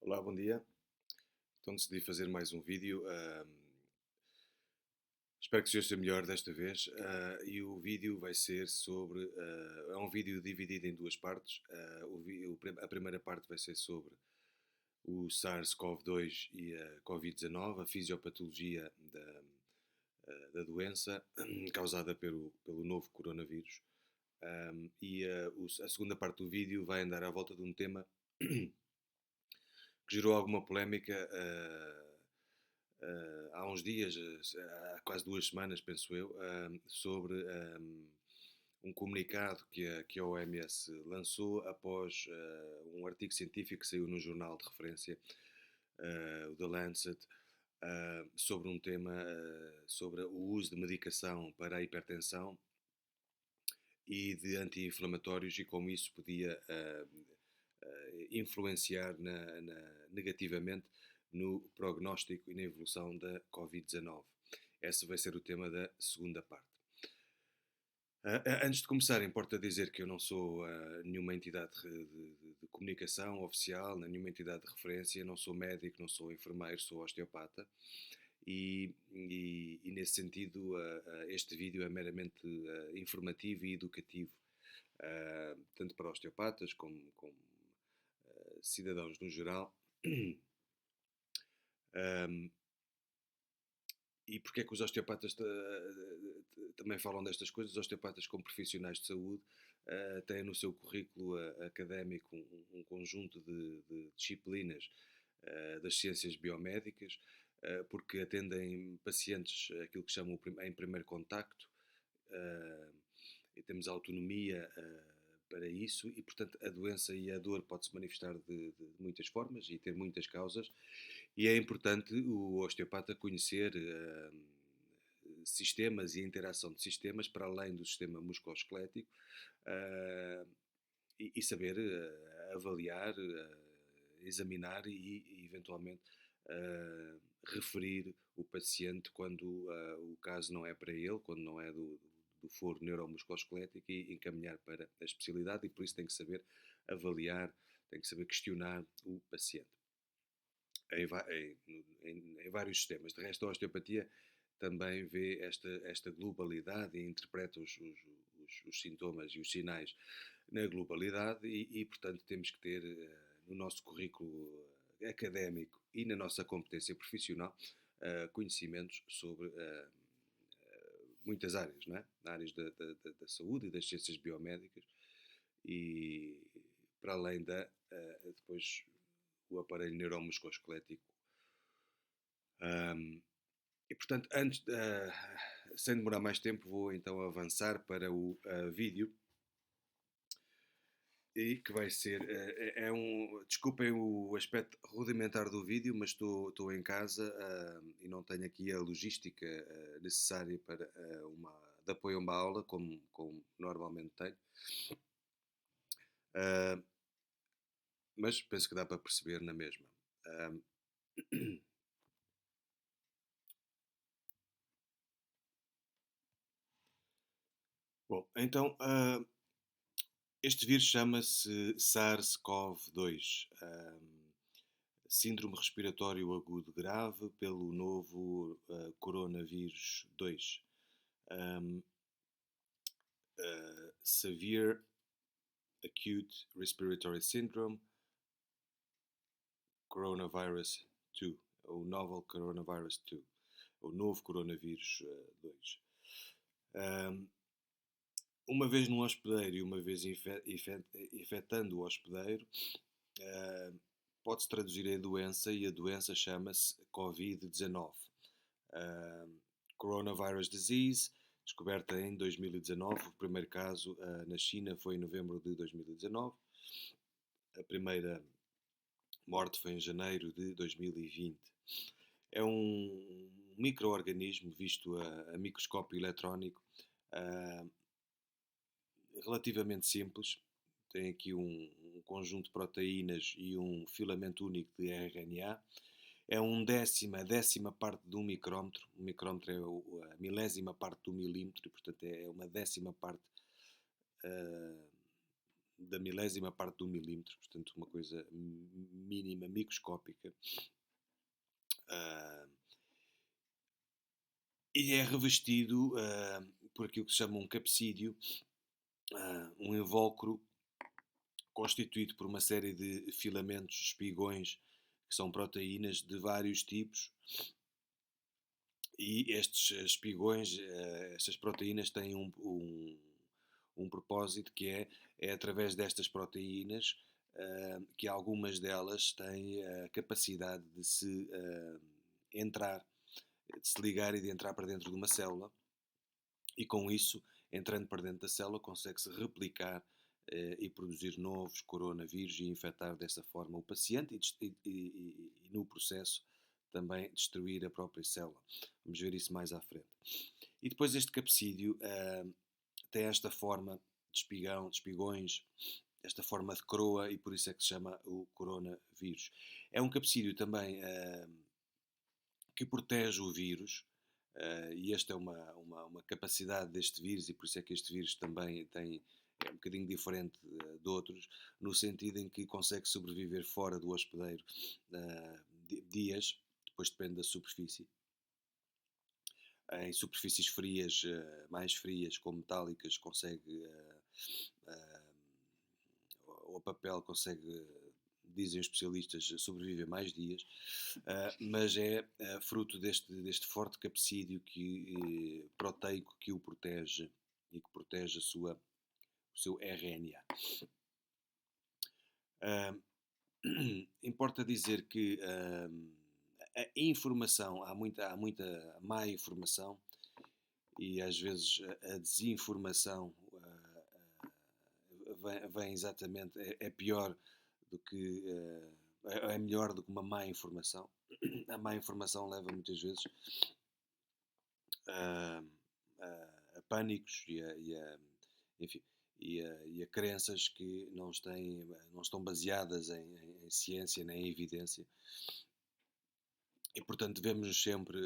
Olá, bom dia. Então decidi fazer mais um vídeo. Espero que seja melhor desta vez. E o vídeo vai ser sobre. É um vídeo dividido em duas partes. A primeira parte vai ser sobre o SARS-CoV-2 e a Covid-19, a fisiopatologia da doença causada pelo novo coronavírus. A segunda parte do vídeo vai andar à volta de um tema que gerou alguma polémica há uns dias, há quase 2 semanas, penso eu, sobre um comunicado que a OMS lançou após um artigo científico que saiu no jornal de referência, o The Lancet, sobre um tema sobre o uso de medicação para a hipertensão e de anti-inflamatórios e como isso podia influenciar negativamente no prognóstico e na evolução da Covid-19. Esse vai ser o tema da segunda parte. Antes de começar, importa dizer que eu não sou nenhuma entidade de comunicação oficial, nenhuma entidade de referência, não sou médico, não sou enfermeiro, sou osteopata e nesse sentido este vídeo é meramente informativo e educativo, tanto para osteopatas como cidadãos no geral. Um, e porque é que os osteopatas também falam destas coisas? Os osteopatas, como profissionais de saúde, têm no seu currículo académico um conjunto de disciplinas das ciências biomédicas, porque atendem pacientes aquilo que chamam em primeiro contacto, uh, e temos autonomia para isso e, portanto, a doença e a dor pode-se manifestar de muitas formas e ter muitas causas e é importante o osteopata conhecer sistemas e a interação de sistemas para além do sistema musculoesquelético uh, e saber avaliar, examinar e eventualmente referir o paciente quando o caso não é para ele, quando não é do foro neuromusculoesquelético e encaminhar para a especialidade e por isso tem que saber avaliar, tem que saber questionar o paciente em vários sistemas. De resto, a osteopatia também vê esta globalidade e interpreta os sintomas e os sinais na globalidade portanto, temos que ter no nosso currículo académico e na nossa competência profissional conhecimentos sobre muitas áreas, não é? Áreas da saúde e das ciências biomédicas e para além depois o aparelho neuromusculoesquelético. E portanto, sem demorar mais tempo, vou então avançar para o vídeo e que vai ser desculpem o aspecto rudimentar do vídeo, mas estou em casa e não tenho aqui a logística necessária para de apoio a uma aula como normalmente tenho. Mas penso que dá para perceber na mesma. Bom, então este vírus chama-se SARS-CoV-2, Síndrome Respiratório Agudo Grave pelo novo coronavírus 2. Severe Acute Respiratory Syndrome Coronavirus 2, o Novel Coronavirus 2, o novo coronavírus 2. Uma vez num hospedeiro e uma vez infectando o hospedeiro, pode-se traduzir a doença e a doença chama-se Covid-19. Coronavirus Disease, descoberta em 2019, o primeiro caso na China foi em novembro de 2019, a primeira morte foi em janeiro de 2020. É um micro-organismo visto a microscópio eletrónico, relativamente simples. Tem aqui um conjunto de proteínas e um filamento único de RNA. É a décima parte de um micrómetro. Um micrómetro é a milésima parte do milímetro, e portanto é uma décima parte da milésima parte do milímetro, portanto uma coisa mínima, microscópica, ah, e é revestido por aquilo que se chama um capsídeo, um invólucro constituído por uma série de filamentos, espigões, que são proteínas de vários tipos, e estes espigões, estas proteínas têm um propósito que é através destas proteínas que algumas delas têm a capacidade de se entrar, de se ligar e de entrar para dentro de uma célula, e com isso, entrando para dentro da célula, consegue-se replicar e produzir novos coronavírus e infectar dessa forma o paciente e no processo também destruir a própria célula. Vamos ver isso mais à frente. E depois este capsídeo tem esta forma de espigão, de espigões, esta forma de coroa, e por isso é que se chama o coronavírus. É um capsídeo também que protege o vírus, e esta é uma capacidade deste vírus, e por isso é que este vírus também é um bocadinho diferente de outros, no sentido em que consegue sobreviver fora do hospedeiro dias, depois depende da superfície. Em superfícies frias, mais frias, como metálicas, consegue, ou a papel, consegue, dizem os especialistas, sobreviver mais dias, mas é fruto deste forte capsídeo proteico que o protege e que protege o seu RNA. Importa dizer que a informação, há muita má informação, e às vezes a desinformação vem exatamente, é pior do que, é melhor do que uma má informação. A má informação leva muitas vezes a, a pânicos enfim, e a crenças que não estão baseadas em ciência nem em evidência, e portanto devemos sempre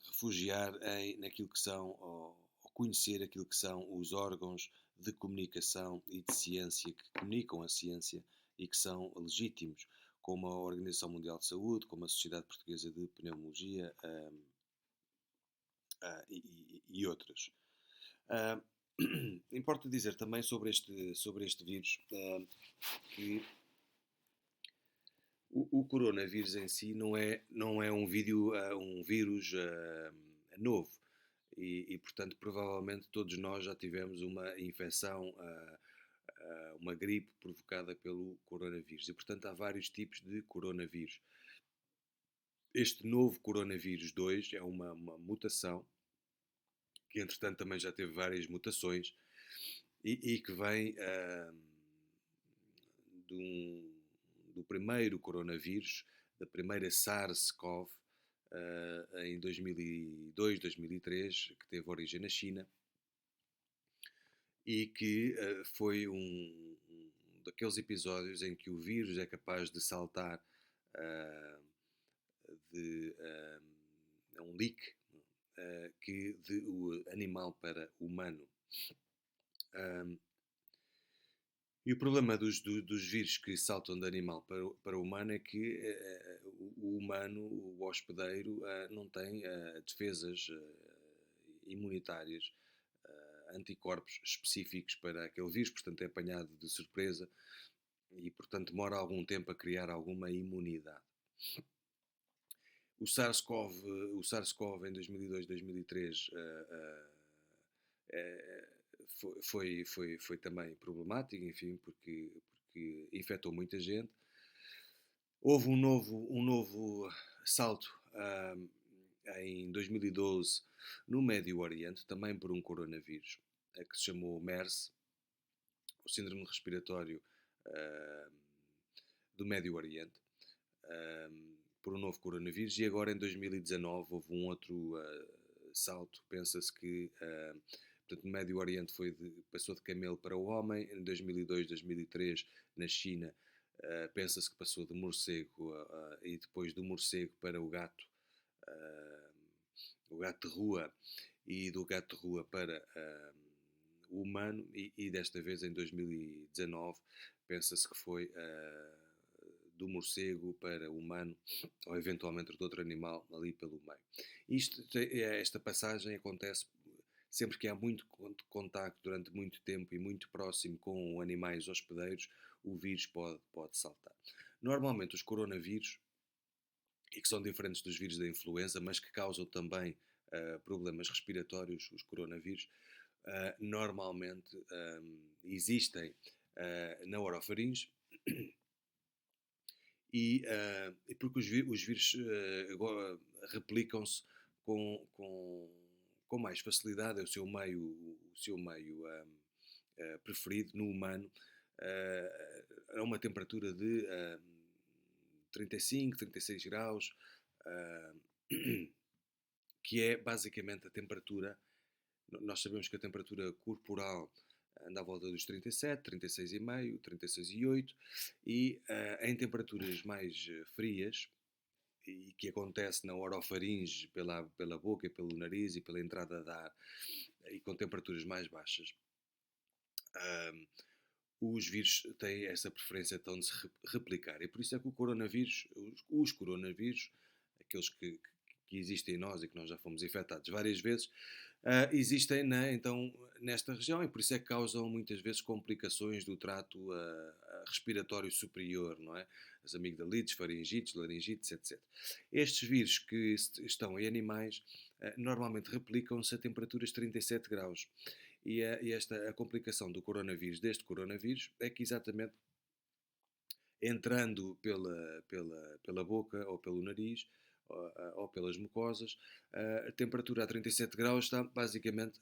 refugiar naquilo que são, ou conhecer aquilo que são os órgãos de comunicação e de ciência que comunicam a ciência e que são legítimos, como a Organização Mundial de Saúde, como a Sociedade Portuguesa de Pneumologia e outras. Importa dizer também sobre este vírus que o coronavírus em si não é um vírus novo, e, portanto provavelmente todos nós já tivemos uma infecção, uma gripe provocada pelo coronavírus, e portanto há vários tipos de coronavírus. Este novo coronavírus 2 é uma mutação que entretanto também já teve várias mutações, e que vem do primeiro coronavírus, da primeira SARS-CoV, em 2002, 2003, que teve origem na China, e que foi um daqueles episódios em que o vírus é capaz de saltar a um leak, de o animal para o humano. E o problema dos vírus que saltam de animal para o humano é que o humano, o hospedeiro, não tem defesas imunitárias, anticorpos específicos para aquele vírus, portanto é apanhado de surpresa e, portanto, demora algum tempo a criar alguma imunidade. O SARS-CoV em 2002, 2003 foi também problemático, enfim, porque infectou muita gente. Houve um novo salto em 2012 no Médio Oriente, também por um coronavírus, que se chamou MERS, o síndrome respiratório do Médio Oriente, por um novo coronavírus, e agora em 2019 houve um outro salto. Pensa-se que portanto, no Médio Oriente passou de camelo para o homem. Em 2002, 2003, na China, pensa-se que passou de morcego e depois do morcego para o gato de rua, e do gato de rua para o humano e desta vez em 2019 pensa-se que foi do morcego para o humano ou eventualmente de outro animal ali pelo meio. Esta passagem acontece sempre que há muito contacto durante muito tempo e muito próximo com animais hospedeiros, o vírus pode saltar. Normalmente os coronavírus, e que são diferentes dos vírus da influenza, mas que causam também problemas respiratórios, os coronavírus, normalmente existem na orofaringe e porque os vírus replicam-se com mais facilidade, é o seu meio preferido no humano, a uma temperatura de 35, 36 graus, que é basicamente a temperatura. Nós sabemos que a temperatura corporal anda à volta dos 37, 36,5, 36,8 e em temperaturas mais frias, e que acontece na orofaringe, pela boca, pelo nariz e pela entrada de ar, e com temperaturas mais baixas, os vírus têm essa preferência então de se replicar. E por isso é que os coronavírus, aqueles que existem em nós e que nós já fomos infectados várias vezes, existem então, nesta região e por isso é que causam muitas vezes complicações do trato respiratório superior, não é? As amigdalites, faringites, laringites, etc. Estes vírus que estão em animais normalmente replicam-se a temperaturas de 37 graus. A complicação deste coronavírus, é que exatamente entrando pela boca ou pelo nariz ou pelas mucosas, a temperatura a 37 graus está basicamente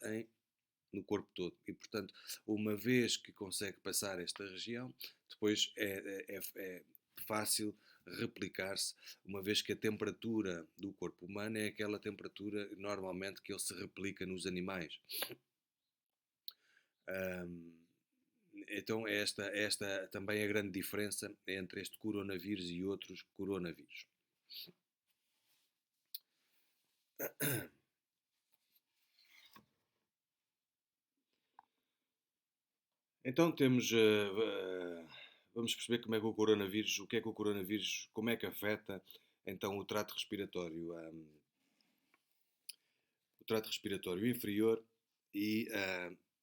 no corpo todo. E, portanto, uma vez que consegue passar esta região, depois é fácil replicar-se, uma vez que a temperatura do corpo humano é aquela temperatura normalmente que ele se replica nos animais. Então esta também é a grande diferença entre este coronavírus e outros coronavírus. Então vamos perceber como é que o coronavírus, como é que afeta então o trato respiratório inferior e,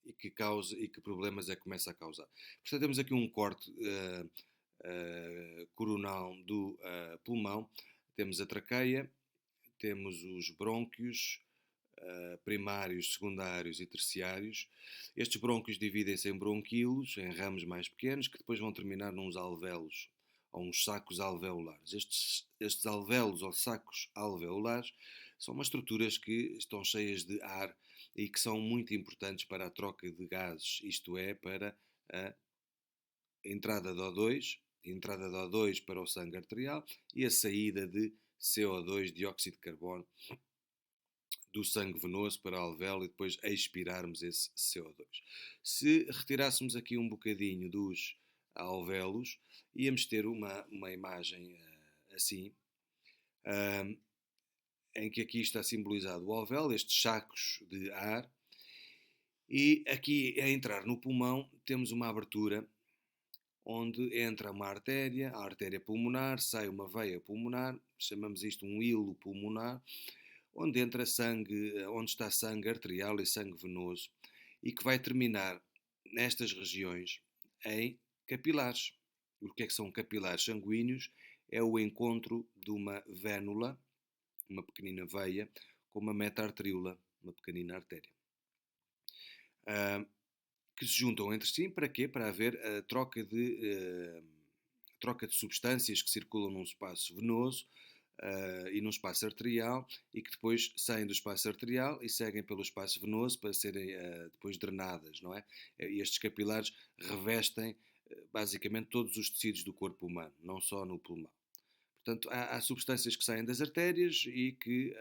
e que problemas é que começa a causar. Portanto, temos aqui um corte coronal do pulmão, temos a traqueia, temos os brônquios primários, secundários e terciários. Estes brônquios dividem-se em bronquíolos, em ramos mais pequenos, que depois vão terminar nos alvéolos ou uns sacos alveolares. Estes alvéolos ou sacos alveolares são umas estruturas que estão cheias de ar e que são muito importantes para a troca de gases, isto é, para a entrada de O2 para o sangue arterial e a saída de CO2, dióxido de carbono, do sangue venoso para a alvéolo e depois expirarmos esse CO2. Se retirássemos aqui um bocadinho dos alvéolos, íamos ter uma imagem assim, em que aqui está simbolizado o alvéolo, estes sacos de ar, e aqui a entrar no pulmão temos uma abertura onde entra uma artéria, a artéria pulmonar, sai uma veia pulmonar, chamamos isto um hilo pulmonar, onde entra sangue, onde está sangue arterial e sangue venoso, e que vai terminar nestas regiões em capilares. O que é que são capilares sanguíneos? É o encontro de uma vésnula, uma pequenina veia, com uma meta-arteríola, uma pequenina artéria. Que se juntam entre si, para quê? Para haver a troca de substâncias que circulam num espaço venoso e num espaço arterial e que depois saem do espaço arterial e seguem pelo espaço venoso para serem depois drenadas, não é? E estes capilares revestem basicamente todos os tecidos do corpo humano, não só no pulmão. Portanto, há substâncias que saem das artérias e que,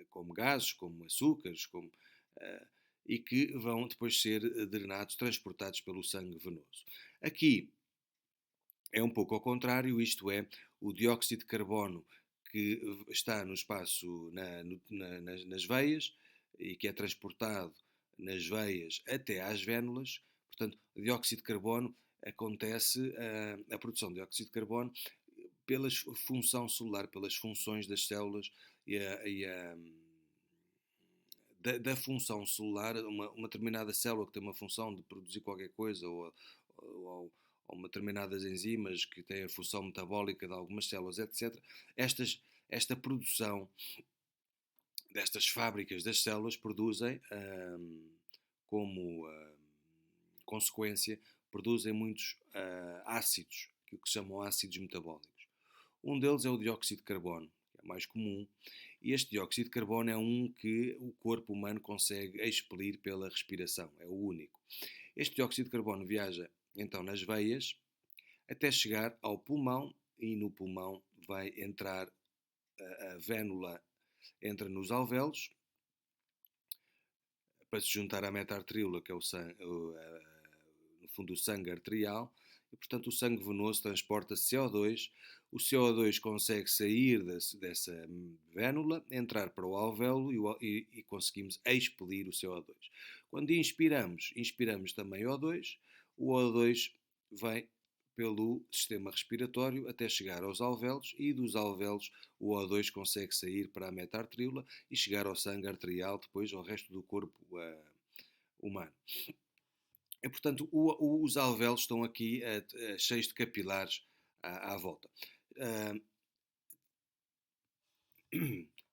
como gases, como açúcares, e que vão depois ser drenados, transportados pelo sangue venoso. Aqui é um pouco ao contrário, isto é, o dióxido de carbono que está no espaço, nas veias e que é transportado nas veias até às vénulas. Portanto, o dióxido de carbono acontece, a produção de dióxido de carbono pela função celular, pelas funções das células da função celular, uma determinada célula que tem uma função de produzir qualquer coisa, ou uma determinadas enzimas que têm a função metabólica de algumas células, etc. Esta produção destas fábricas das células produzem, como consequência, produzem muitos ácidos, que se chamam ácidos metabólicos. Um deles é o dióxido de carbono, que é mais comum, e este dióxido de carbono é um que o corpo humano consegue expelir pela respiração, é o único. Este dióxido de carbono viaja então nas veias até chegar ao pulmão, e no pulmão vai entrar a vênula, entra nos alvéolos para se juntar à meta-arteríola, que é no fundo o sangue arterial, e portanto o sangue venoso transporta CO2. O CO2 consegue sair dessa vênula, entrar para o alvéolo e conseguimos expelir o CO2. Quando inspiramos também O2. O O2 vem pelo sistema respiratório até chegar aos alvéolos, e dos alvéolos o O2 consegue sair para a meta-arteríola e chegar ao sangue arterial, depois ao resto do corpo humano. E, portanto, os alvéolos estão aqui cheios de capilares à volta.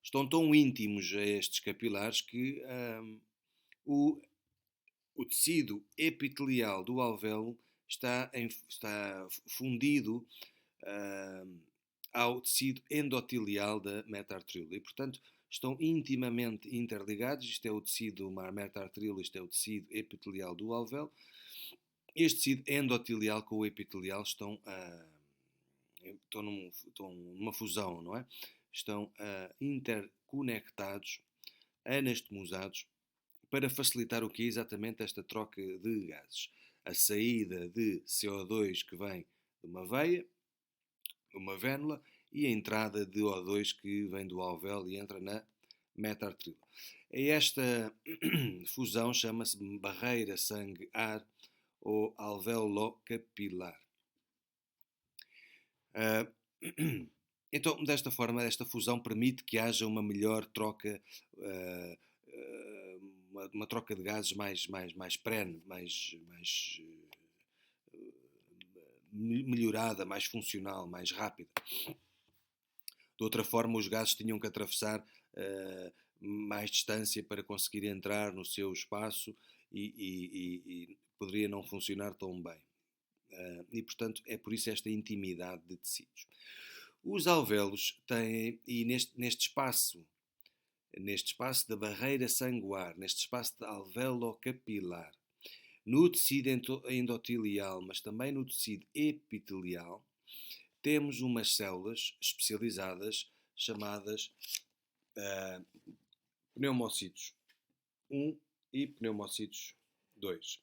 Estão tão íntimos a estes capilares que o tecido epitelial do alvéolo está fundido ao tecido endotelial da meta-arteríola, e portanto estão intimamente interligados. Isto é o tecido meta-arteríola, isto é o tecido epitelial do alvéolo. Este tecido endotelial com o epitelial estão numa fusão, não é? Estão interconectados, anastomosados, para facilitar o que é exatamente esta troca de gases. A saída de CO2 que vem de uma veia, de uma vênula, e a entrada de O2 que vem do alvéolo e entra na meta-arteríola. Esta fusão chama-se barreira sangue-ar ou alveolo-capilar. Então, desta forma, esta fusão permite que haja uma melhor troca, uma troca de gases mais perene, mais melhorada, mais funcional, mais rápida. De outra forma, os gases tinham que atravessar mais distância para conseguir entrar no seu espaço e poderia não funcionar tão bem. E, portanto, é por isso esta intimidade de tecidos. Os alvéolos têm, e neste espaço da barreira sanguar, neste espaço de alveolo-capilar, no tecido endotelial, mas também no tecido epitelial, temos umas células especializadas chamadas pneumocitos 1 e pneumocitos 2.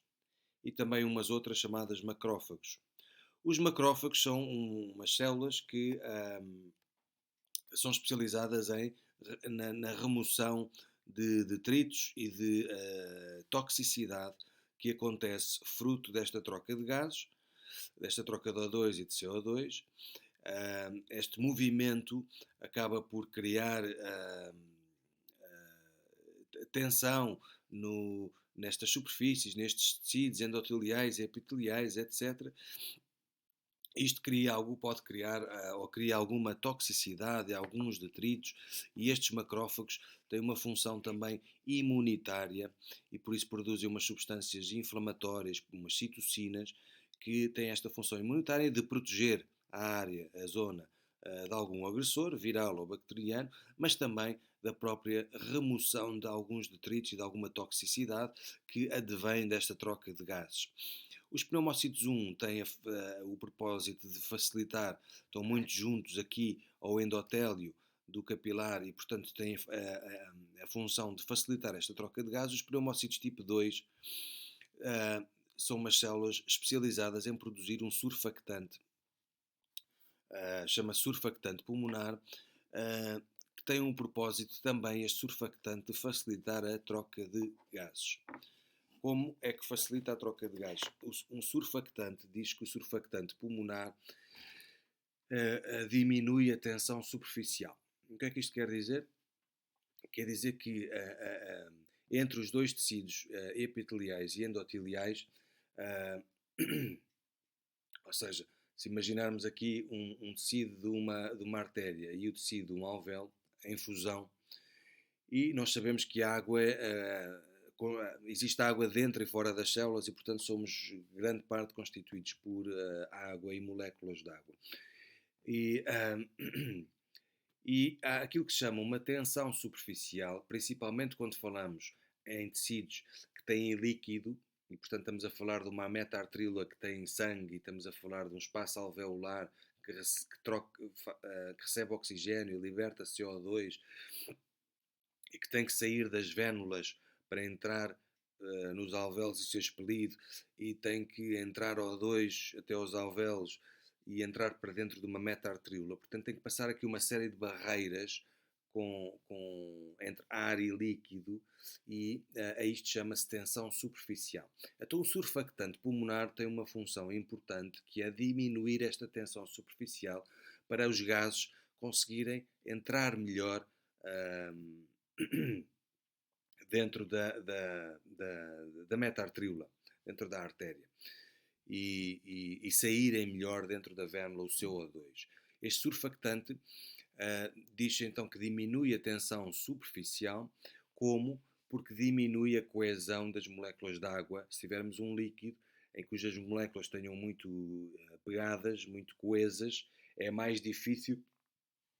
E também umas outras chamadas macrófagos. Os macrófagos são umas células que são especializadas na remoção de detritos e de toxicidade que acontece fruto desta troca de gases, desta troca de O2 e de CO2. Este movimento acaba por criar tensão nestas superfícies, nestes tecidos endoteliais, epiteliais, etc. Isto pode criar ou cria alguma toxicidade, alguns detritos, e estes macrófagos têm uma função também imunitária e por isso produzem umas substâncias inflamatórias, umas citocinas, que têm esta função imunitária de proteger a área, a zona de algum agressor, viral ou bacteriano, mas também da própria remoção de alguns detritos e de alguma toxicidade que advém desta troca de gases. Os pneumocitos 1 têm o propósito de facilitar, estão muito juntos aqui ao endotélio do capilar e, portanto, têm a função de facilitar esta troca de gases. Os pneumocitos tipo 2 são umas células especializadas em produzir um surfactante, chama-se surfactante pulmonar, que tem um propósito também, este surfactante, de facilitar a troca de gases. Como é que facilita a troca de gases? Um surfactante diz que o surfactante pulmonar diminui a tensão superficial. O que é que isto quer dizer? Quer dizer que entre os dois tecidos epiteliais e endoteliais, uh, ou seja, se imaginarmos aqui um tecido de uma artéria e o tecido de um alvéolo em fusão, e nós sabemos que a água existe água dentro e fora das células e, portanto, somos grande parte constituídos por água e moléculas de água. E, e há aquilo que se chama uma tensão superficial, principalmente quando falamos em tecidos que têm líquido, e portanto estamos a falar de uma meta-arteríola que tem sangue, e estamos a falar de um espaço alveolar que recebe oxigênio e liberta CO2, e que tem que sair das vénulas para entrar nos alvéolos e ser expelido, e tem que entrar O2 até aos alvéolos e entrar para dentro de uma meta-arteríola. Portanto, tem que passar aqui uma série de barreiras entre ar e líquido, e a isto chama-se tensão superficial. Então, o surfactante pulmonar tem uma função importante, que é diminuir esta tensão superficial para os gases conseguirem entrar melhor dentro da meta-arteríola, dentro da artéria, e saírem melhor dentro da vérnula o CO2. Este surfactante diz então que diminui a tensão superficial, como? Porque diminui a coesão das moléculas de água. Se tivermos um líquido em cujas moléculas tenham muito pegadas, muito coesas, é mais difícil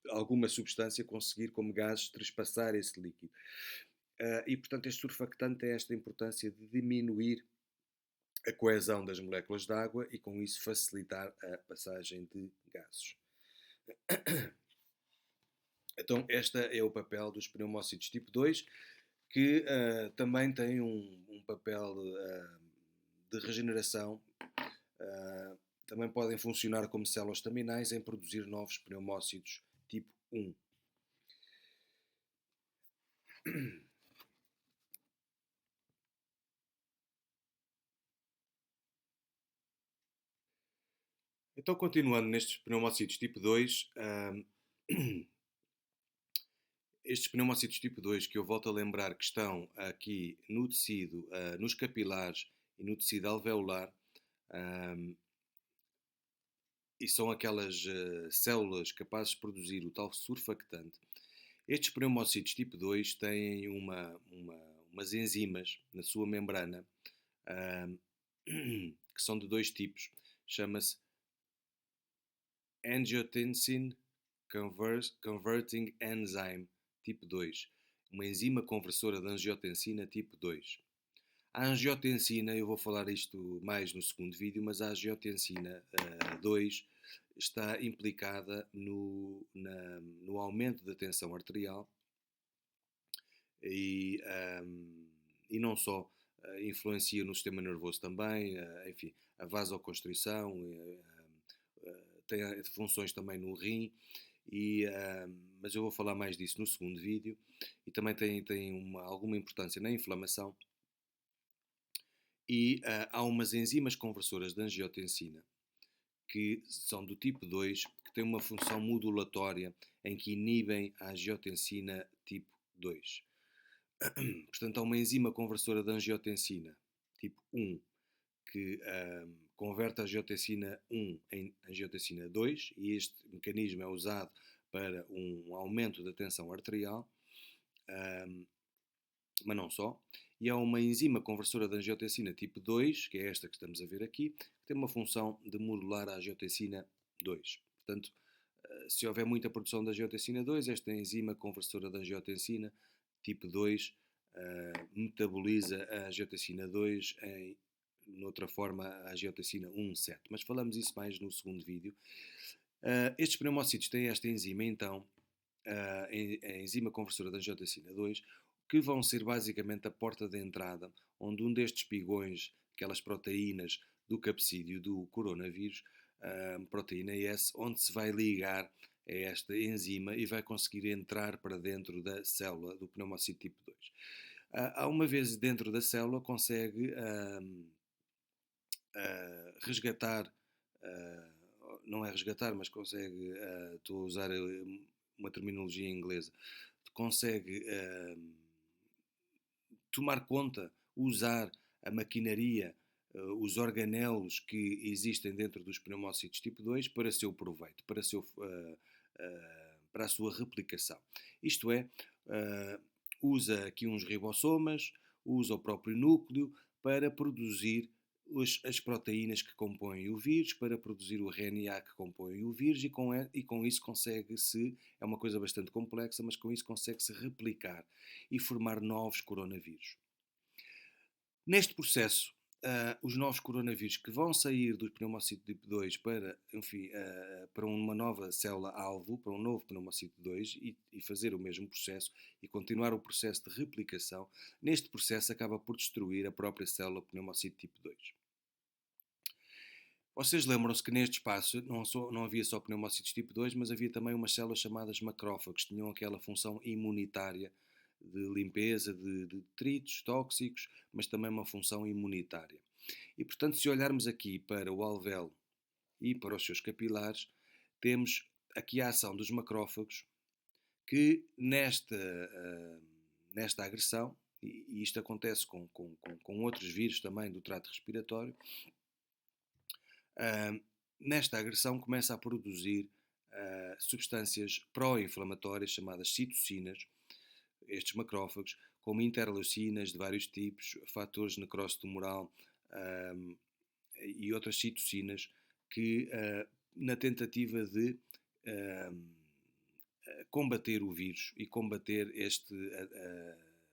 alguma substância conseguir, como gases, trespassar esse líquido. E, portanto, este surfactante tem esta importância de diminuir a coesão das moléculas de água e, com isso, facilitar a passagem de gases. Então, este é o papel dos pneumócitos tipo 2, que também tem um papel de regeneração. Também podem funcionar como células estaminais em produzir novos pneumócitos tipo 1. Então, continuando nestes pneumócitos tipo 2, estes pneumócitos tipo 2, que eu volto a lembrar que estão aqui no tecido, nos capilares e no tecido alveolar, e são aquelas células capazes de produzir o tal surfactante. Estes pneumócitos tipo 2 têm umas enzimas na sua membrana, que são de dois tipos. Chama-se Angiotensin Converting Enzyme tipo 2, uma enzima conversora de angiotensina tipo 2. A angiotensina, eu vou falar isto mais no segundo vídeo, mas a angiotensina 2 está implicada no aumento da tensão arterial e não só, influencia no sistema nervoso também, enfim, a vasoconstrição, tem funções também no rim, mas eu vou falar mais disso no segundo vídeo, e também tem alguma importância na inflamação. E há umas enzimas conversoras de angiotensina que são do tipo 2, que têm uma função modulatória em que inibem a angiotensina tipo 2. Portanto, há uma enzima conversora de angiotensina tipo 1 que converte a angiotensina 1 em angiotensina 2, e este mecanismo é usado para um aumento da tensão arterial, mas não só. E há uma enzima conversora de angiotensina tipo 2, que é esta que estamos a ver aqui, que tem uma função de modular a angiotensina 2. Portanto, se houver muita produção de angiotensina 2, esta enzima conversora de angiotensina tipo 2 metaboliza a angiotensina 2 em, noutra forma, a angiotensina 1,7. Mas falamos isso mais no segundo vídeo. Estes pneumócitos têm esta enzima, então, a enzima conversora de angiotensina 2, que vão ser basicamente a porta de entrada, onde um destes pigões, aquelas proteínas do capsídeo do coronavírus, proteína S, onde se vai ligar a esta enzima e vai conseguir entrar para dentro da célula do pneumocito tipo 2. Uma vez dentro da célula, consegue resgatar, não é resgatar, mas consegue, estou a usar uma terminologia inglesa, consegue tomar conta, usar a maquinaria, os organelos que existem dentro dos pneumócitos tipo 2 para seu proveito, para a sua replicação. Isto é, usa aqui uns ribossomas, usa o próprio núcleo para produzir as proteínas que compõem o vírus, para produzir o RNA que compõe o vírus e com isso consegue-se, é uma coisa bastante complexa, mas com isso consegue-se replicar e formar novos coronavírus. Neste processo, os novos coronavírus que vão sair do pneumocito tipo 2 para, enfim, para uma nova célula-alvo, para um novo pneumocito 2 e fazer o mesmo processo e continuar o processo de replicação, neste processo acaba por destruir a própria célula pneumocito tipo 2. Vocês lembram-se que neste espaço não havia só pneumócitos tipo 2, mas havia também umas células chamadas macrófagos, que tinham aquela função imunitária de limpeza de detritos tóxicos, mas também uma função imunitária. E, portanto, se olharmos aqui para o alvéolo e para os seus capilares, temos aqui a ação dos macrófagos que nesta agressão, e isto acontece com outros vírus também do trato respiratório, nesta agressão começa a produzir substâncias pró-inflamatórias chamadas citocinas, estes macrófagos, como interleucinas de vários tipos, fatores de necrose tumoral e outras citocinas que, na tentativa de combater o vírus e combater este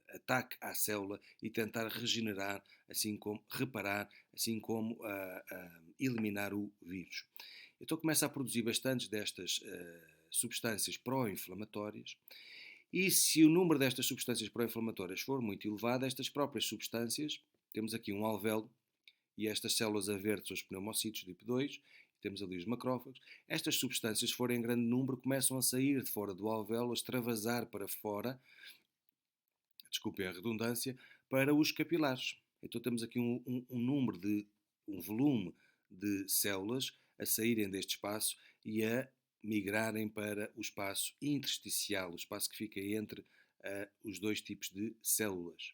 ataque à célula e tentar regenerar, assim como reparar, assim como eliminar o vírus. Então começa a produzir bastantes destas substâncias pró-inflamatórias e se o número destas substâncias pró-inflamatórias for muito elevado, estas próprias substâncias, temos aqui um alvéolo e estas células avertes, os pneumocitos tipo 2, temos ali os macrófagos, estas substâncias, se forem em grande número, começam a sair de fora do alvéolo, a extravasar para fora, desculpem a redundância, para os capilares. Então temos aqui um volume de células a saírem deste espaço e a migrarem para o espaço intersticial, o espaço que fica entre os dois tipos de células.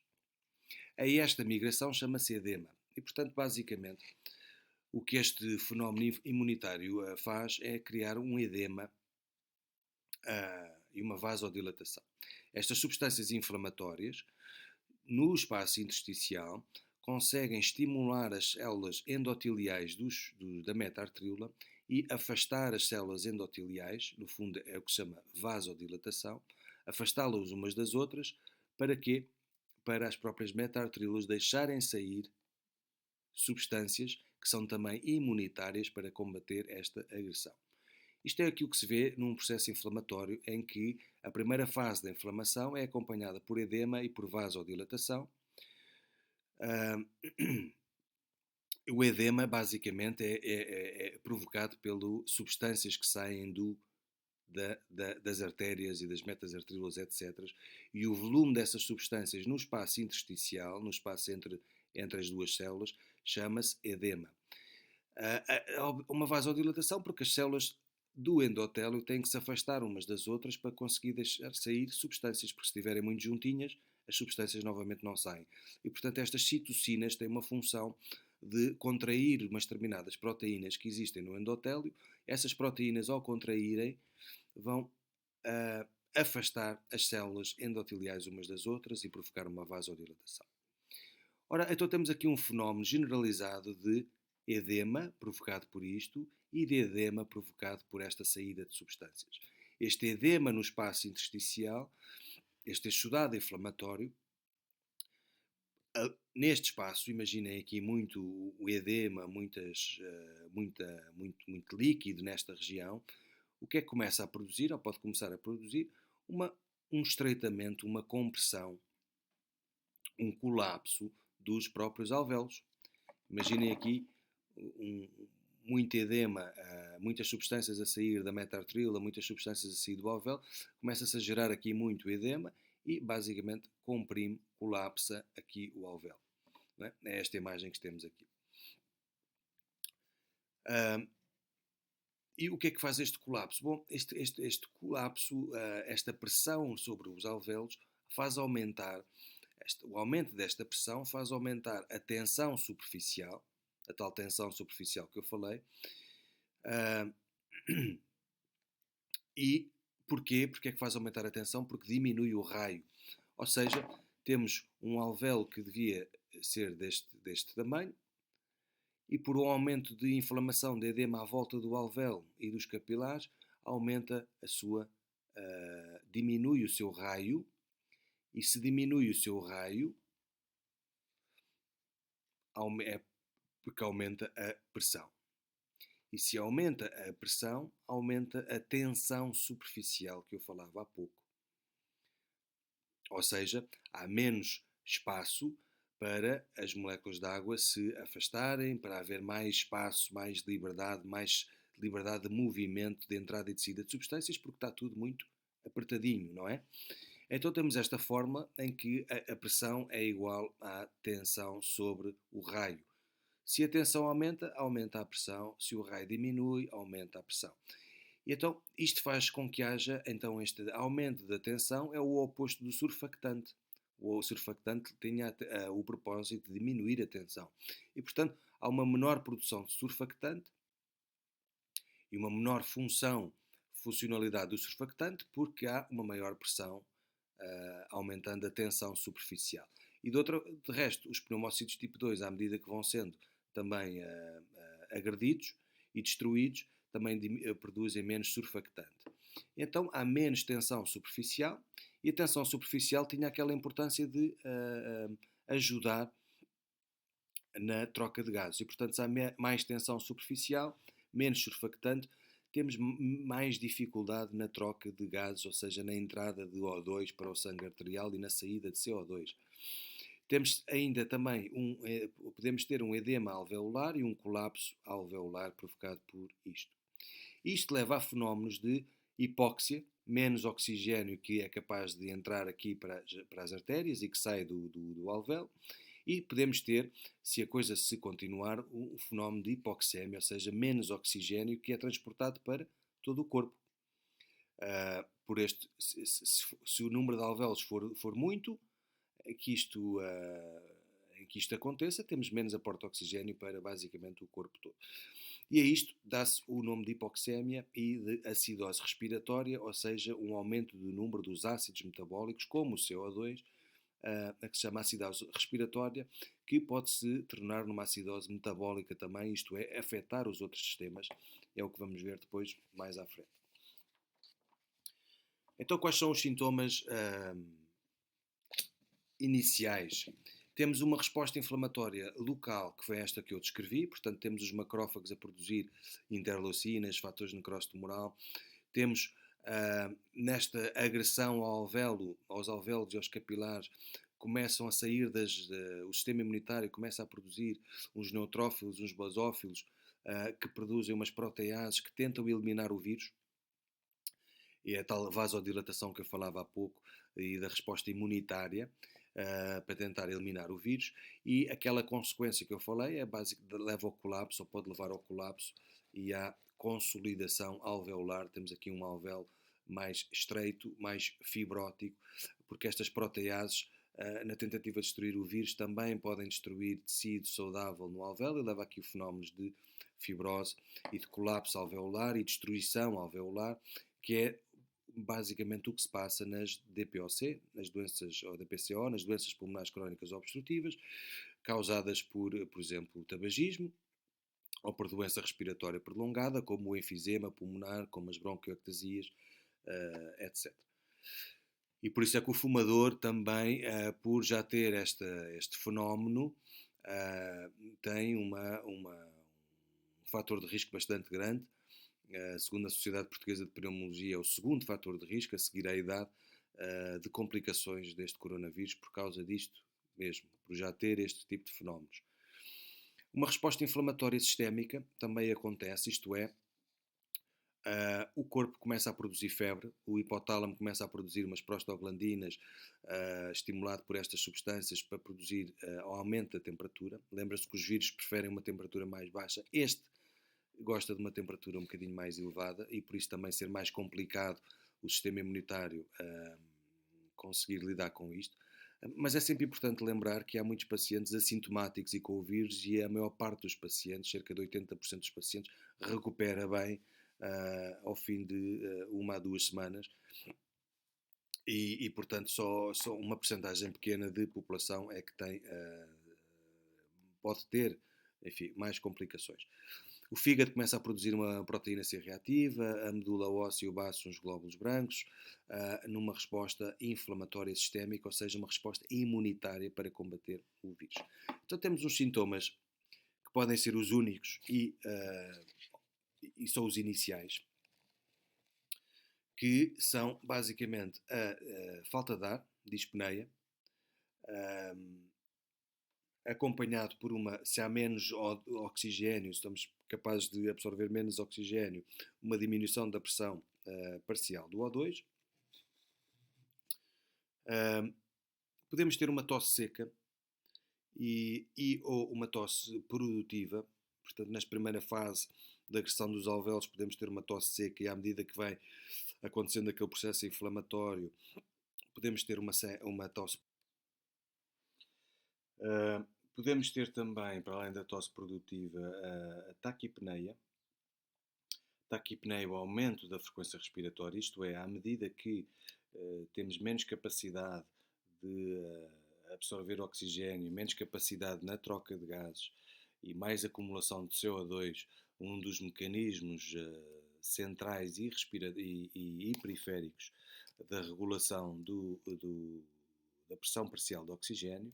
A esta migração chama-se edema. E, portanto, basicamente, o que este fenómeno imunitário faz é criar um edema e uma vasodilatação. Estas substâncias inflamatórias, no espaço intersticial, conseguem estimular as células endoteliais da meta-arteríola e afastar as células endoteliais, no fundo é o que se chama vasodilatação, afastá-las umas das outras, para quê? Para as próprias meta-arteríolas deixarem sair substâncias que são também imunitárias para combater esta agressão. Isto é aquilo que se vê num processo inflamatório em que a primeira fase da inflamação é acompanhada por edema e por vasodilatação. O edema basicamente é provocado pelas substâncias que saem das artérias e das metas-arteríolas, etc. E o volume dessas substâncias no espaço intersticial, no espaço entre as duas células, chama-se edema. Uma vasodilatação porque as células do endotélio têm que se afastar umas das outras para conseguir deixar sair substâncias, porque se estiverem muito juntinhas, as substâncias novamente não saem. E, portanto, estas citocinas têm uma função de contrair umas determinadas proteínas que existem no endotélio. Essas proteínas, ao contraírem, vão afastar as células endoteliais umas das outras e provocar uma vasodilatação. Ora, então temos aqui um fenómeno generalizado de edema provocado por isto e de edema provocado por esta saída de substâncias. Este edema no espaço intersticial, este exudado inflamatório, neste espaço, imaginem aqui muito o edema, muito líquido nesta região, o que é que começa a produzir, ou pode começar a produzir, um estreitamento, uma compressão, um colapso dos próprios alvéolos. Imaginem aqui muito edema, muitas substâncias a sair da meta-arterila, muitas substâncias a sair do alvéolo, começa-se a gerar aqui muito edema e basicamente comprime, colapsa aqui o alvéolo. Não é? É esta imagem que temos aqui. E o que é que faz este colapso? Bom, este colapso, esta pressão sobre os alvéolos faz aumentar, o aumento desta pressão faz aumentar a tensão superficial, a tal tensão superficial que eu falei. E porquê? Porque é que faz aumentar a tensão? Porque diminui o raio. Ou seja, temos um alvéolo que devia ser deste tamanho, e por um aumento de inflamação de edema à volta do alvéolo e dos capilares, aumenta a sua, diminui o seu raio, e se diminui o seu raio, é porque aumenta a pressão. E se aumenta a pressão, aumenta a tensão superficial que eu falava há pouco. Ou seja, há menos espaço para as moléculas de água se afastarem, para haver mais espaço, mais liberdade de movimento, de entrada e de saída de substâncias, porque está tudo muito apertadinho, não é? Então temos esta forma em que a pressão é igual à tensão sobre o raio. Se a tensão aumenta, aumenta a pressão. Se o raio diminui, aumenta a pressão. E então isto faz com que haja então este aumento da tensão, é o oposto do surfactante. O surfactante tinha o propósito de diminuir a tensão. E portanto há uma menor produção de surfactante e uma menor funcionalidade do surfactante, porque há uma maior pressão, aumentando a tensão superficial. E de resto, os pneumócitos tipo 2, à medida que vão sendo também agredidos e destruídos, também produzem menos surfactante. Então há menos tensão superficial, e a tensão superficial tinha aquela importância de ajudar na troca de gases. E portanto, se há mais tensão superficial, menos surfactante, temos mais dificuldade na troca de gases, ou seja, na entrada de O2 para o sangue arterial e na saída de CO2. Temos ainda também podemos ter um edema alveolar e um colapso alveolar provocado por isto. Isto leva a fenómenos de hipóxia, menos oxigênio que é capaz de entrar aqui para as artérias e que sai do alvéolo, e podemos ter, se a coisa se continuar, um fenómeno de hipoxémia, ou seja, menos oxigênio que é transportado para todo o corpo. Se o número de alvéolos for muito, que isto aconteça, temos menos aporte de oxigênio para basicamente o corpo todo. E a isto dá-se o nome de hipoxémia e de acidose respiratória, ou seja, um aumento do número dos ácidos metabólicos, como o CO2, a que se chama acidose respiratória, que pode se tornar numa acidose metabólica também, isto é, afetar os outros sistemas. É o que vamos ver depois, mais à frente. Então, quais são os sintomas iniciais? Temos uma resposta inflamatória local, que foi esta que eu descrevi, portanto temos os macrófagos a produzir interleucinas, fatores de necrose tumoral, temos nesta agressão aos alvéolos e aos capilares, começam a sair o sistema imunitário começa a produzir uns neutrófilos, uns basófilos, que produzem umas proteases que tentam eliminar o vírus, e é a tal vasodilatação que eu falava há pouco, e da resposta imunitária, para tentar eliminar o vírus, e aquela consequência que eu falei é básica, leva ao colapso, ou pode levar ao colapso, e à consolidação alveolar. Temos aqui um alvéolo mais estreito, mais fibrótico, porque estas proteases, na tentativa de destruir o vírus, também podem destruir tecido saudável no alvéolo, e leva aqui fenómenos de fibrose e de colapso alveolar e destruição alveolar, que é basicamente o que se passa nas DPOC, nas doenças, ou DPCO, nas doenças pulmonares crónicas obstrutivas, causadas por exemplo, o tabagismo, ou por doença respiratória prolongada, como o enfisema pulmonar, como as bronquiectasias, etc. E por isso é que o fumador também, por já ter este fenómeno, tem um fator de risco bastante grande. Segundo a Sociedade Portuguesa de Pneumologia, é o segundo fator de risco, a seguir à idade, de complicações deste coronavírus, por causa disto mesmo, por já ter este tipo de fenómenos. Uma resposta inflamatória sistémica também acontece, isto é, O corpo começa a produzir febre, o hipotálamo começa a produzir umas prostaglandinas, estimulado por estas substâncias para produzir ao aumento da temperatura. Lembra-se que os vírus preferem uma temperatura mais baixa. Este gosta de uma temperatura um bocadinho mais elevada e por isso também ser mais complicado o sistema imunitário conseguir lidar com isto. Mas é sempre importante lembrar que há muitos pacientes assintomáticos e com o vírus e a maior parte dos pacientes, cerca de 80% dos pacientes, recupera bem ao fim de 1 a 2 semanas portanto só uma percentagem pequena de população é que tem, pode ter, enfim, mais complicações. O fígado começa a produzir uma proteína C reativa, a medula óssea e o baço uns glóbulos brancos, numa resposta inflamatória sistémica, ou seja, uma resposta imunitária para combater o vírus. Então temos uns sintomas que podem ser os únicos e são os iniciais, que são basicamente a falta de ar, dispneia, acompanhado por se há menos oxigênio, estamos capazes de absorver menos oxigênio, uma diminuição da pressão parcial do O2. Podemos ter uma tosse seca ou uma tosse produtiva, portanto, nesta primeira fase da agressão dos alvéolos podemos ter uma tosse seca e à medida que vai acontecendo aquele processo inflamatório, podemos ter uma tosse. Podemos ter também, para além da tosse produtiva, a taquipneia. Taquipneia é o aumento da frequência respiratória, isto é, à medida que temos menos capacidade de absorver oxigênio, menos capacidade na troca de gases e mais acumulação de CO2, um dos mecanismos centrais e periféricos da regulação da pressão parcial do oxigênio,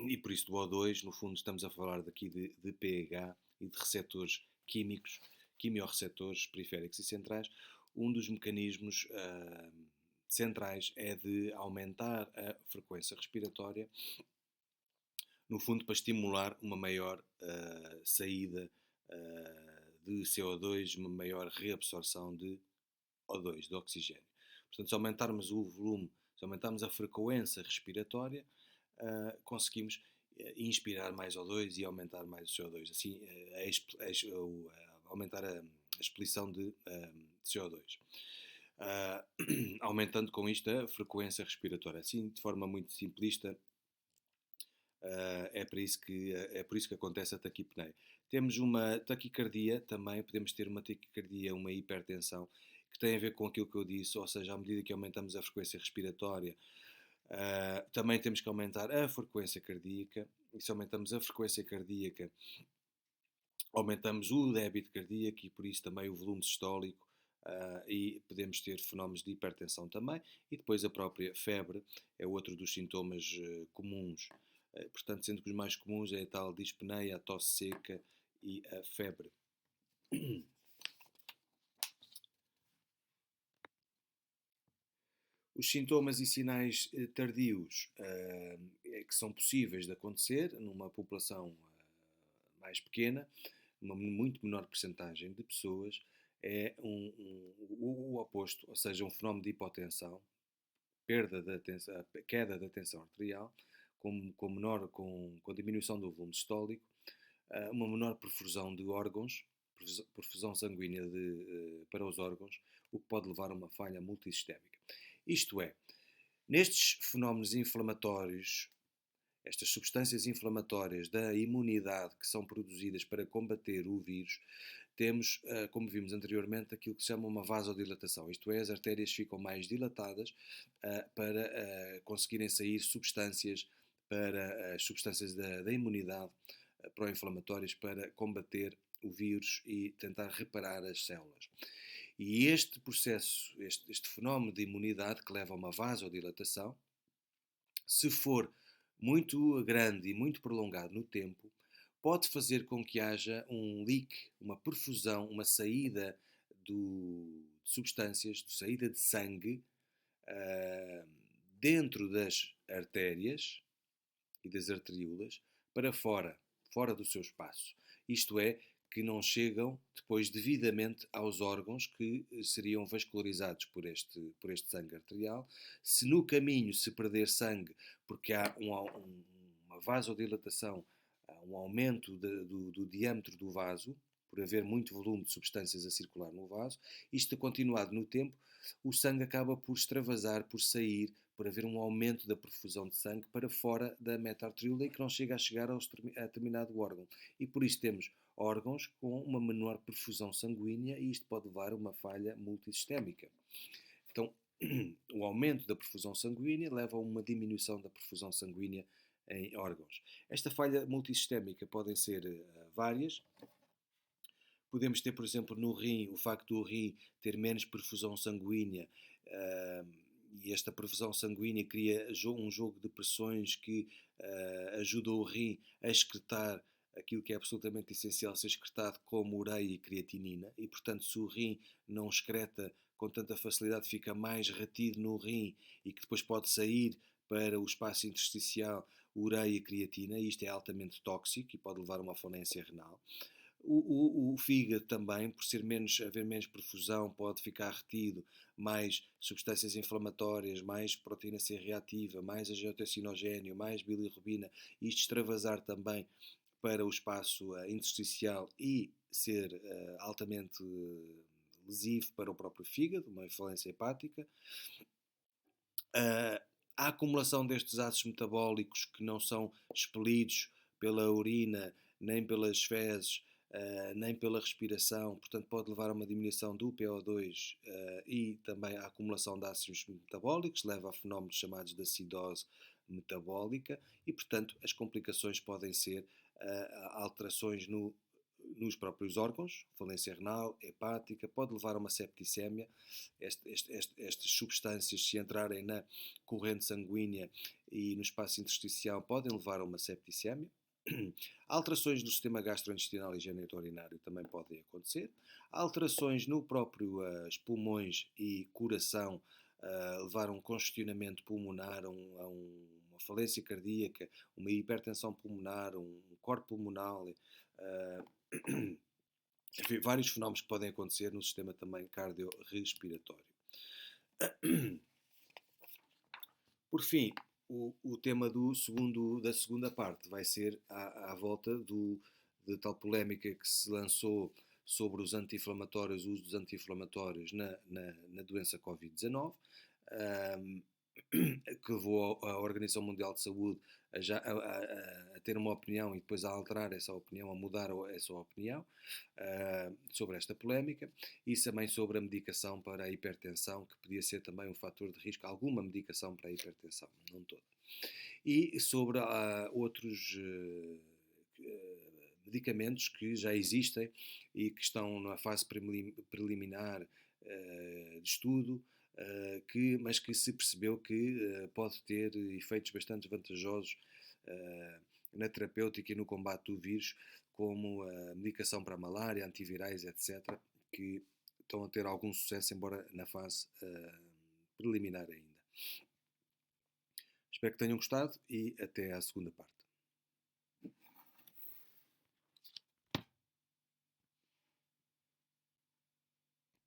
e por isso do O2, no fundo estamos a falar daqui de pH e de receptores químicos, quimiorreceptores periféricos e centrais. Um dos mecanismos centrais é de aumentar a frequência respiratória, no fundo para estimular uma maior saída de CO2, uma maior reabsorção de O2, de oxigênio. Portanto, se aumentarmos o volume, se aumentarmos a frequência respiratória, conseguimos inspirar mais O2 e aumentar mais o CO2, assim aumentar a expelição de CO2. Aumentando com isto a frequência respiratória. Assim, de forma muito simplista, é por isso que acontece a taquipneia. Temos uma taquicardia também, podemos ter uma taquicardia, uma hipertensão, que tem a ver com aquilo que eu disse, ou seja, à medida que aumentamos a frequência respiratória, também temos que aumentar a frequência cardíaca, e se aumentamos a frequência cardíaca, aumentamos o débito cardíaco e por isso também o volume sistólico, e podemos ter fenómenos de hipertensão também, e depois a própria febre é outro dos sintomas comuns. Portanto, sendo que os mais comuns é a tal dispneia, a tosse seca e a febre. Os sintomas e sinais tardios que são possíveis de acontecer numa população mais pequena, uma muito menor percentagem de pessoas, é o oposto, ou seja, um fenómeno de hipotensão, queda da tensão arterial, com diminuição do volume sistólico, uma menor perfusão de órgãos, perfusão sanguínea para os órgãos, o que pode levar a uma falha multissistémica. Isto é, nestes fenómenos inflamatórios, estas substâncias inflamatórias da imunidade que são produzidas para combater o vírus, temos, como vimos anteriormente, aquilo que se chama uma vasodilatação, isto é, as artérias ficam mais dilatadas para conseguirem sair substâncias, para as substâncias da imunidade pró-inflamatórias para combater o vírus e tentar reparar as células. E este processo, este fenómeno de imunidade que leva a uma vasodilatação, se for muito grande e muito prolongado no tempo, pode fazer com que haja um leak, uma perfusão, uma saída de substâncias, de saída de sangue dentro das artérias e das arteríolas para fora do seu espaço. Isto é, que não chegam depois devidamente aos órgãos que seriam vascularizados por este sangue arterial. Se no caminho se perder sangue, porque há uma vasodilatação, há um aumento do diâmetro do vaso, por haver muito volume de substâncias a circular no vaso, isto continuado no tempo, o sangue acaba por extravasar, por sair, por haver um aumento da perfusão de sangue para fora da meta-arteriúla e que não chega a chegar a determinado órgão. E por isso temos órgãos com uma menor perfusão sanguínea e isto pode levar a uma falha multissistémica. Então, o aumento da perfusão sanguínea leva a uma diminuição da perfusão sanguínea em órgãos. Esta falha multissistémica podem ser várias. Podemos ter, por exemplo, no rim, o facto do rim ter menos perfusão sanguínea, e esta perfusão sanguínea cria um jogo de pressões que ajuda o rim a excretar aquilo que é absolutamente essencial ser excretado, como ureia e creatinina, e portanto se o rim não excreta com tanta facilidade, fica mais retido no rim e que depois pode sair para o espaço intersticial ureia e creatina, e isto é altamente tóxico e pode levar a uma falência renal. O fígado também, por haver menos perfusão, pode ficar retido mais substâncias inflamatórias, mais proteína C reativa, mais angiotensinogénio, mais bilirrubina, e isto extravasar também para o espaço intersticial e ser altamente lesivo para o próprio fígado, uma falência hepática. A acumulação destes ácidos metabólicos que não são expelidos pela urina, nem pelas fezes, nem pela respiração, portanto pode levar a uma diminuição do PO2 e também à acumulação de ácidos metabólicos, leva a fenómenos chamados de acidose metabólica e, portanto, as complicações podem ser alterações nos próprios órgãos, falência renal, hepática, pode levar a uma septicémia. Estas substâncias, se entrarem na corrente sanguínea e no espaço intersticial, podem levar a uma septicémia. Alterações no sistema gastrointestinal e geniturinário também podem acontecer. Alterações no próprio pulmões e coração, levar a um congestionamento pulmonar, a uma falência cardíaca, uma hipertensão pulmonar, um corte pulmonar, enfim, vários fenómenos que podem acontecer no sistema também cardiorrespiratório. Por fim, o tema da segunda parte vai ser à volta de tal polémica que se lançou sobre os anti-inflamatórios, o uso dos anti-inflamatórios na doença Covid-19, que levou a Organização Mundial de Saúde a ter uma opinião e depois a alterar essa opinião, a mudar essa opinião sobre esta polémica, e também sobre a medicação para a hipertensão, que podia ser também um fator de risco, alguma medicação para a hipertensão, não toda. E sobre outros medicamentos que já existem e que estão na fase preliminar de estudo, mas que se percebeu que pode ter efeitos bastante vantajosos na terapêutica e no combate do vírus, como a medicação para a malária, antivirais, etc., que estão a ter algum sucesso, embora na fase preliminar ainda. Espero que tenham gostado e até à segunda parte.